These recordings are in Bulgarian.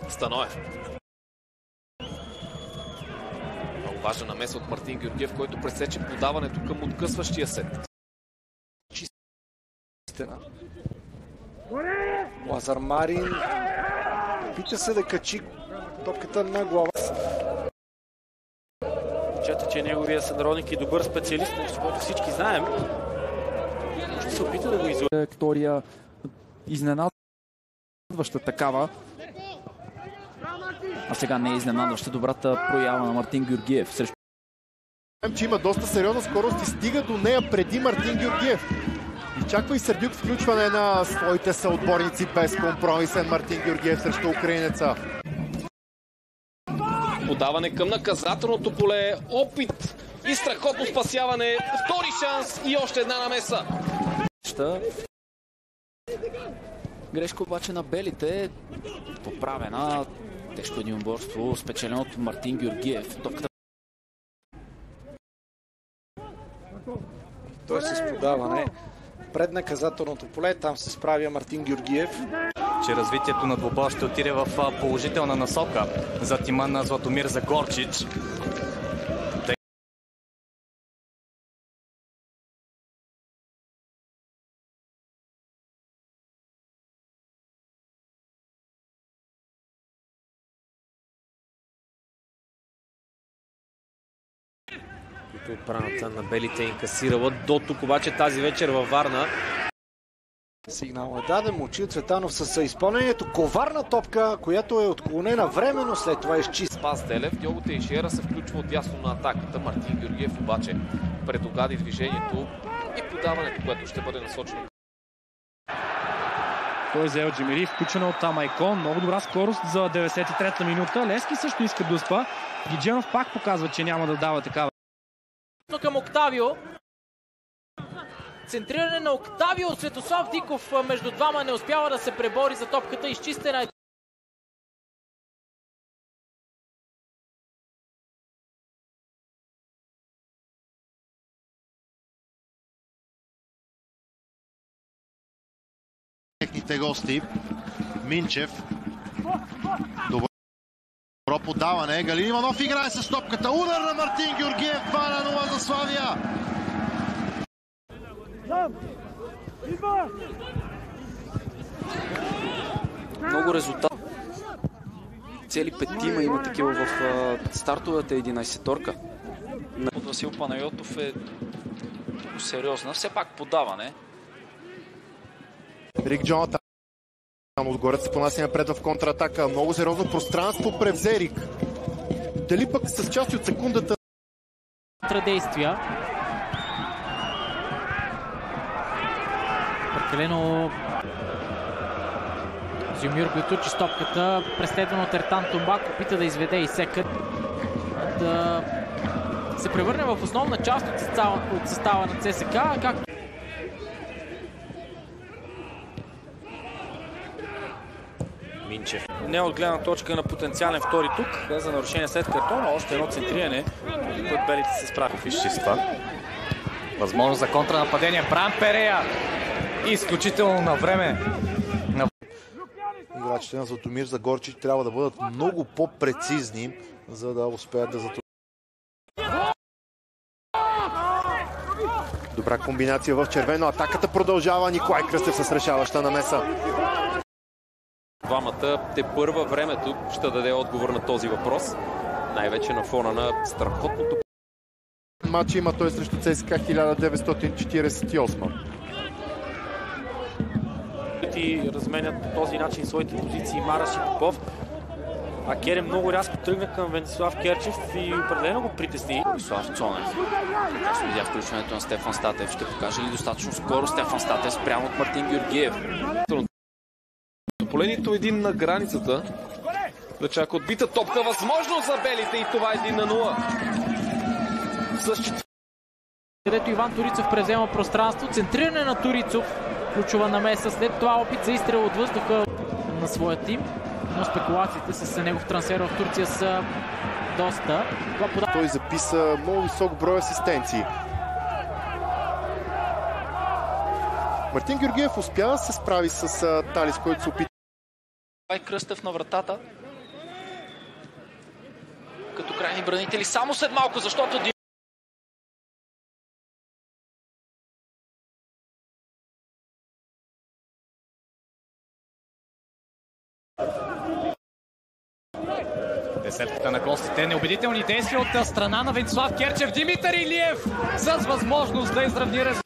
Станоев. Много важна намеса от Мартин Георгиев, който пресече подаването към откъсващия сет. Лазар Марин опита се да качи топката на глава. Чета, че неговия сънародник е добър специалист, защото всички знаем. Ще се опита да го излъжи. Виктория изненадваща такава. А сега не е изненадваща добрата проява на Мартин Георгиев срещу. Че има доста сериозна скорост и стига до нея преди Мартин Георгиев. И чаква и Сърдюк включване на своите съотборници без компромисен Мартин Георгиев срещу украинеца. Подаване към наказателното поле, опит и страхотно спасяване, втори шанс и още една намеса. Грешка обаче на белите, поправена, тежко единоборство, спечелено от Мартин Георгиев. Топката... Той с подаване пред наказателното поле, там се справя Мартин Георгиев. Че развитието на двубоя ще отиде в положителна насока за тима на Златомир Загорчич. Отбраната на белите инкасирала до тук, обаче тази вечер във Варна. Сигнал е даден, Момчил Цветанов с изпълнението. Коварна топка, която е отклонена временно, след това изчист. Спас Делев, Дього Тейшиера се включва от ясно на атаката. Мартин Георгиев обаче предугади движението и подаването, което ще бъде насочено. Той взел Джемери, включено от Тамайкон. Много добра скорост за 93-та минута. Лески също иска да успа. Гидженов пак показва, че няма да дава такава. Към Октавио. Центриране на Октавио. Светослав Диков между двама не успява да се пребори за топката. Изчистена е. Техните гости. Минчев. Добро подаване. Галин Иванов играе с топката. Удар на Мартин Георгиев. 2-0 за Славия. Много резултат. Цели петима има такива в стартовата 11-торка. От Васил Панайотов е много сериозна. Все пак подаване. Рик Джонатан отгоре се понася напред в контратака. Много сериозно пространство превзе Рик. Дали пък с части от секундата? Действия. Прекалено Зюмир Гойтурчи с топката, преследван от Ертан Тумбак, опита да изведе и секът да се превърне в основна част от състава на ЦСКА, както Минчев. Не от гледна точка на потенциален втори тук, за нарушение след картона, още едно центриране. Път белите се справи в изчиства. Възможност за контранападение. Бран Перея. Изключително на време. Играчите на Златомир Загорчич трябва да бъдат много по-прецизни, за да успеят да затворят. Добра комбинация в червено. Атаката продължава. Николай Кръстев с решаваща намеса. Двамата тепърва времето ще даде отговор на този въпрос. Най-вече на фона на страхотното. Матч има той срещу ЦСКА 1948. И разменят по този начин своите позиции Мараш и Попов. А Керем много рязко тръгна към Венцислав Керчев и определено го притесни. Слав Цонев. Аз видя включването на Стефан Статев. Ще покаже ли достатъчно скоро Стефан Статев спрямо от Мартин Георгиев? Поле нито един на границата. Да чака отбита топка. Възможност за белите и това 1-0. Където Иван Торицов презема пространство. Центриране на Торицов. Ключова намеса. След това опит за изстрел от въздуха на своя тим. Но спекулациите с негов трансфер в Турция са доста. Той записа много висок брой асистенции. Мартин Георгиев успя да се справи с Талис, който се опита. Кръстев на вратата. като крайни бранители само след малко, защото Десетката на гостите. Неубедителни действия от страна на Венцислав Керчев. Димитър Илиев с възможност да изравни резултата.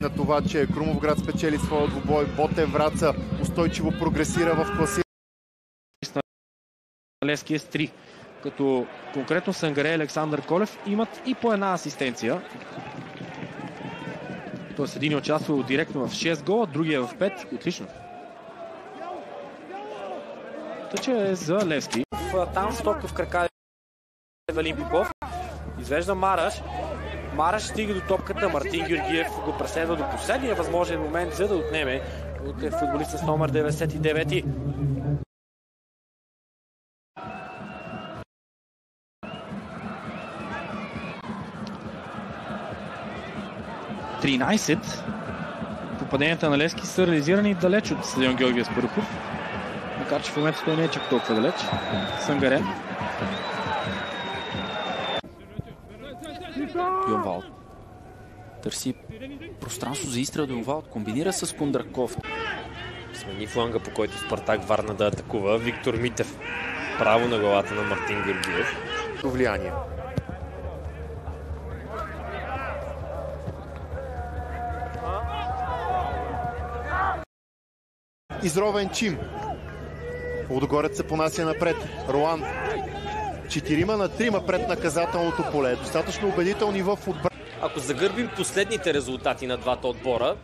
На това, че Крумовград спечели своя двубой, Ботев Враца устойчиво прогресира в класирането. Левски е с 3, като конкретно Сангаре и Александър Колев имат и по една асистенция. Тоест един е участвал директно в 6 гола, другия в 5. Отлично. Тъче е за Левски. Там стопка в крака Валин Попов. Извежда Мараш. Мараш стига до топката. Мартин Георгиев го преследва до последния възможен момент, за да отнеме от футболиста с номер 99. Попаденията на Левски са реализирани далеч от стадион Георги Аспарухов. Макар че в момента той не е чак толкова далеч. Сангаре. Йонвалд търси пространство за изстрел до Йонвалд. Комбинира с Кондраков. Смени фланга, по който Спартак Варна да атакува. Виктор Митев. Право на главата на Мартин Георгиев. Влияние. Изровен Чим. Лудогорец се понася напред. Руан. 4-3 пред наказателното поле. Достатъчно убедителни в отбрана. Ако загърбим последните резултати на двата отбора,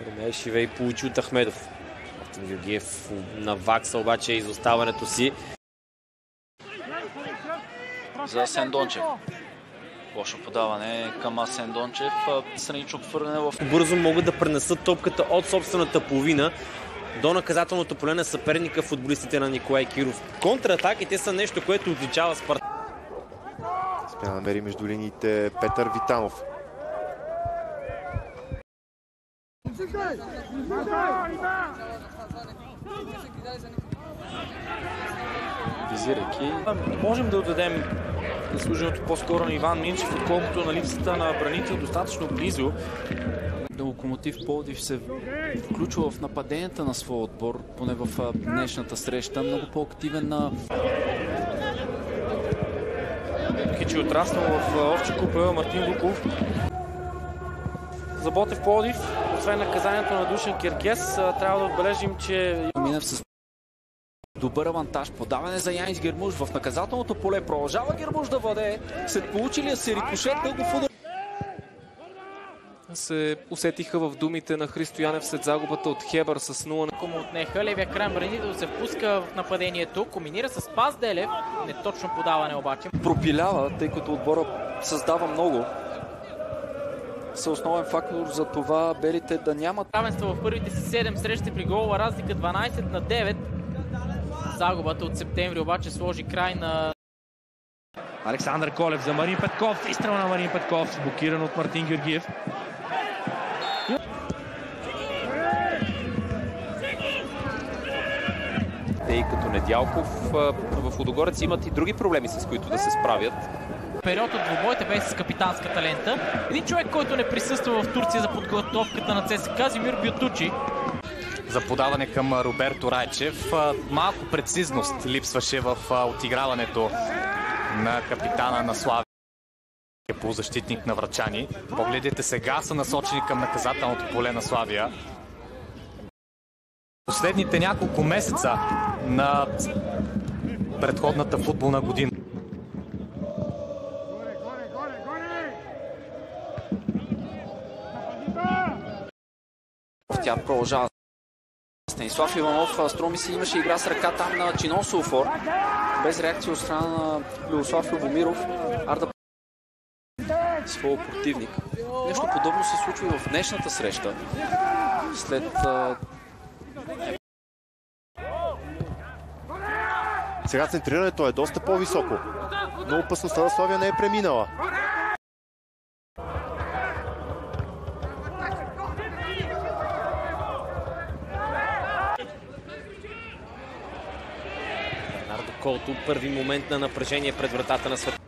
Ромей Шивей получи от Ахмедов. Мартин Георгиев навакса обаче изоставането си. За Асен Дончев. Лошо подаване към Асен Дончев. Странично отвърляне в... Бързо могат да пренесат топката от собствената половина до наказателното поле на съперника, футболистите на Николай Киров. Контратаките са нещо, което отличава Спартак. Успя да намери между линиите Петър Витанов. Визирайки. Можем да отдадем заслуженото по-скоро на Иван Минчев, отколкото на липсата на бранител достатъчно близо. Локомотив Пловдив се включва в нападенията на своя отбор, поне в днешната среща. Много по-активен на... Въпреки че е отраснал в Овча купа, Мартин Луков. За Ботев Пловдив, освен наказанието на Душан Киркес, трябва да отбележим, че... Минев с добър авантаж. Подаване за Янис Гермуш в наказателното поле. Продължава Гермуш да въде. След получилия се рикошет дългов удар. Се усетиха в думите на Христо Янев след загубата от Хебър с 0. Ако му отнеха, левия крайен бранител се впуска в нападението. Комбинира с Спас Делев. Неточно подаване обаче. Пропилява, тъй като отбора създава много. Са основен фактор за това белите да нямат Равенство в първите си 7 срещи при голова разлика 12-9. Загубата от септември обаче сложи край на... Александър Колев за Марин Петков. Изстрел на Марин Петков. Блокиран от Мартин Георгиев. Тъй като Недялков в Лудогорец имат и други проблеми, с които да се справят. Период от двубоите бе с капитанската лента. Един човек, който не присъства в Турция за подготовката на ЦСКА, Зимир Бютучи. За подаване към Роберто Райчев. Малко прецизност липсваше в отиграването на капитана на Славия, полузащитник на Врачани. Погледите сега са насочени към наказателното поле на Славия. Последните няколко месеца на предходната футболна година. Тя продължава. Станислав Иванов, строми си, имаше игра с ръка там на Чинон Сулфор. Без реакция от страна на Любослав Любомиров. Арда своя противник. Нещо подобно се случва и в днешната среща. След... Сега центрирането е доста по-високо, но опасността на Славия не е преминала. Колто. Първи момент на напрежение пред вратата на Свет.